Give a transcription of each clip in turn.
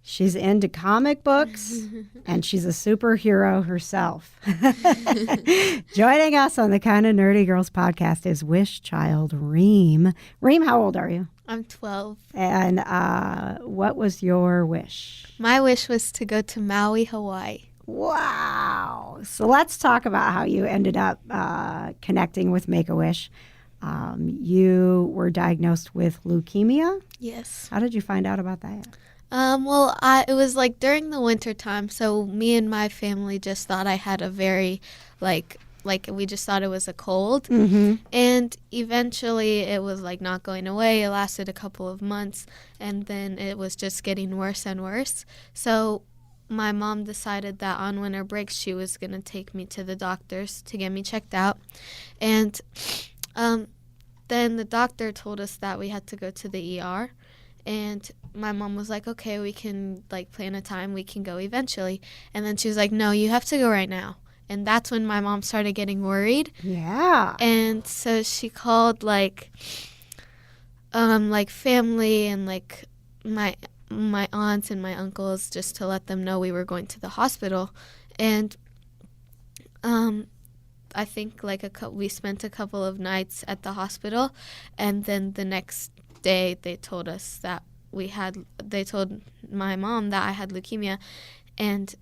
She's into comic books, and she's a superhero herself. Joining us on the Kind of Nerdy Girls podcast is Wish Child Reem. Reem, how old are you? I'm 12. And what was your wish? My wish was to go to Maui, Hawaii. Wow. So let's talk about how you ended up connecting with Make-a-Wish. You were diagnosed with leukemia? Yes. How did you find out about that? It was like during the winter time, so me and my family just thought I had a very, we just thought it was a cold. Mm-hmm. And eventually it was like not going away. It lasted a couple of months, and then it was just getting worse and worse. So my mom decided that on winter break she was going to take me to the doctors to get me checked out. And then the doctor told us that we had to go to the ER. And my mom was like, okay, we can plan a time, we can go eventually. And then she was like, no, you have to go right now. And that's when my mom started getting worried. Yeah. And so she called family and my aunts and my uncles just to let them know we were going to the hospital. And I think we spent a couple of nights at the hospital, and then the next day they told us that they told my mom that I had leukemia, and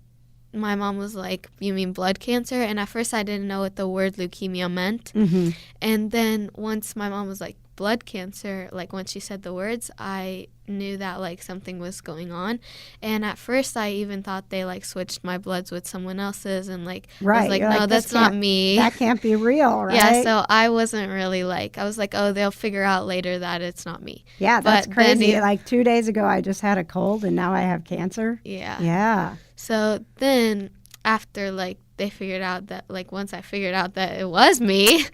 my mom was like, you mean blood cancer? And at first I didn't know what the word leukemia meant. Mm-hmm. And then once my mom was like, blood cancer, when she said the words, I knew that something was going on. And at first I even thought they switched my bloods with someone else's, and right. I was like, You're no, that's not me. That can't be real, right? Yeah, so I wasn't really I was like, oh, they'll figure out later that it's not me. Yeah, that's But crazy. then 2 days ago I just had a cold and now I have cancer. Yeah. Yeah. So then after they figured out that once I figured out that it was me,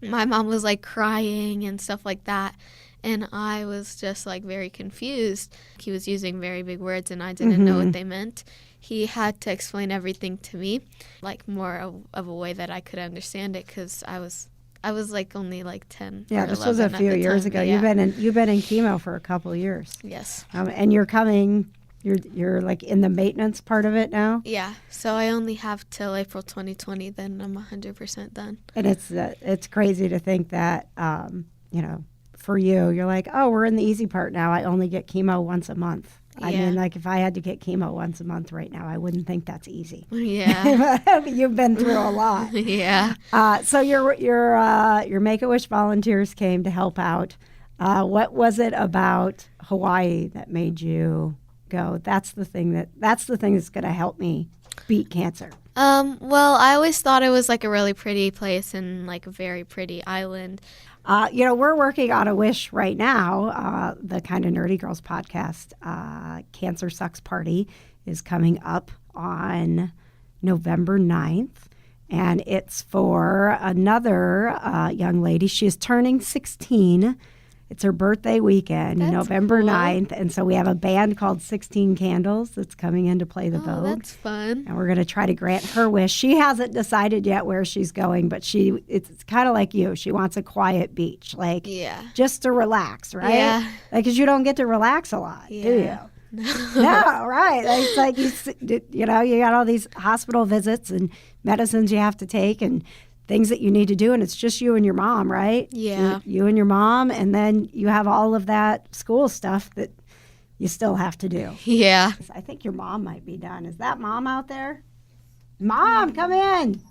my mom was crying and stuff like that. And I was just very confused. He was using very big words and I didn't know what they meant. He had to explain everything to me, more of a way that I could understand it, because I was only 10. Yeah, or this was 11 a at few the years time. ago. Yeah. You've been in chemo for a couple of years. Yes. And you're coming. You're in the maintenance part of it now. Yeah. So I only have till April 2020. Then I'm 100% done. And it's crazy to think that for you're like, oh, we're in the easy part now. I only get chemo once a month. I mean, if I had to get chemo once a month right now, I wouldn't think that's easy. Yeah. You've been through a lot. Yeah. So your Make-a-Wish volunteers came to help out. What was it about Hawaii that made you go, that's the thing that's going to help me beat cancer? Well, I always thought it was a really pretty place and a very pretty island. We're working on a wish right now. The Kind of Nerdy Girls podcast, Cancer Sucks Party, is coming up on November 9th. And it's for another young lady. She is turning 16. It's her birthday weekend, That's November cool. 9th. And so we have a band called 16 Candles that's coming in to play the Vogue. That's fun. And we're going to try to grant her wish. She hasn't decided yet where she's going, but it's kind of like you. She wants a quiet beach, just to relax, right? Yeah. Because you don't get to relax a lot, do you? No, right. It's you got all these hospital visits and medicines you have to take and things that you need to do, and it's just you and your mom, right? Yeah. You and your mom, and then you have all of that school stuff that you still have to do. Yeah. I think your mom might be done. Is that mom out there? Mom, come in.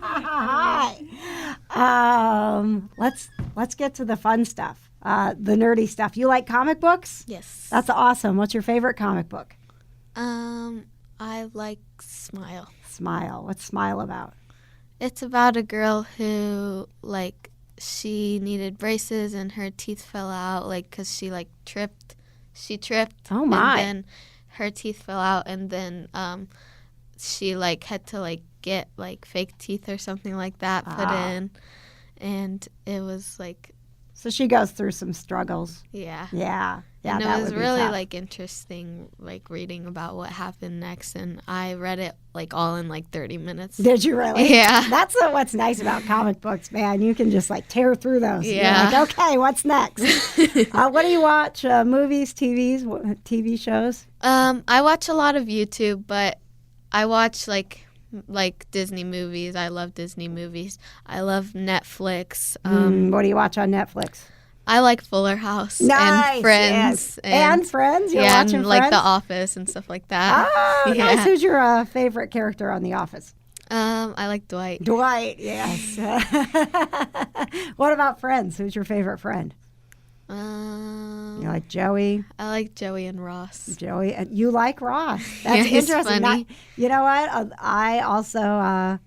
Hi. Let's get to the fun stuff, the nerdy stuff. You like comic books? Yes. That's awesome. What's your favorite comic book? I like Smile. Smile. What's Smile about? It's about a girl who, she needed braces and her teeth fell out, because she, tripped. She tripped. Oh, my. And then her teeth fell out, and then she, had to, get, fake teeth or something like that put in. And it was, So she goes through some struggles. Yeah. Yeah. Yeah, and it that was would be really tough. like interesting, like reading about what happened next. And I read it like all in like 30 minutes. Did you really? Yeah. That's what's nice about comic books, man. You can just like tear through those. Yeah. You're like, okay, what's next? What do you watch? Movies, TV shows? I watch a lot of YouTube, but I watch like Disney movies. I love Disney movies. I love Netflix. What do you watch on Netflix? I like Fuller House Nice, and Friends. yes. And Friends? You're yeah, watching and like Friends? The Office and stuff like that. Oh, yeah. nice. Who's your favorite character on The Office? I like Dwight. Dwight, yes. What about Friends? Who's your favorite friend? You like Joey? I like Joey and Ross. Joey, and you like Ross. That's Yeah, he's interesting. funny. You know what? I also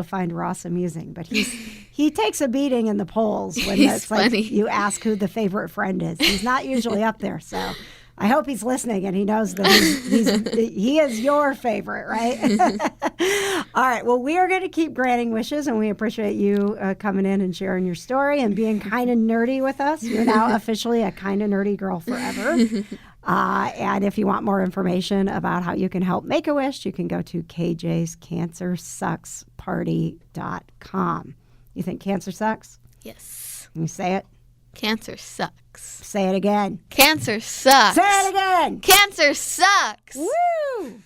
find Ross amusing, but he takes a beating in the polls when He's it's like funny. you ask who the favorite friend is. He's not usually up there, so I hope he's listening and he knows that he is your favorite, right? All right. Well, we are going to keep granting wishes, and we appreciate you coming in and sharing your story and being kind of nerdy with us. You're now officially a kind of nerdy girl forever. And if you want more information about how you can help Make-A-Wish, you can go to kjscancersucksparty.com. You think cancer sucks? Yes. Can you say it? Cancer sucks. Say it again. Cancer sucks. Say it again. Cancer sucks. Woo!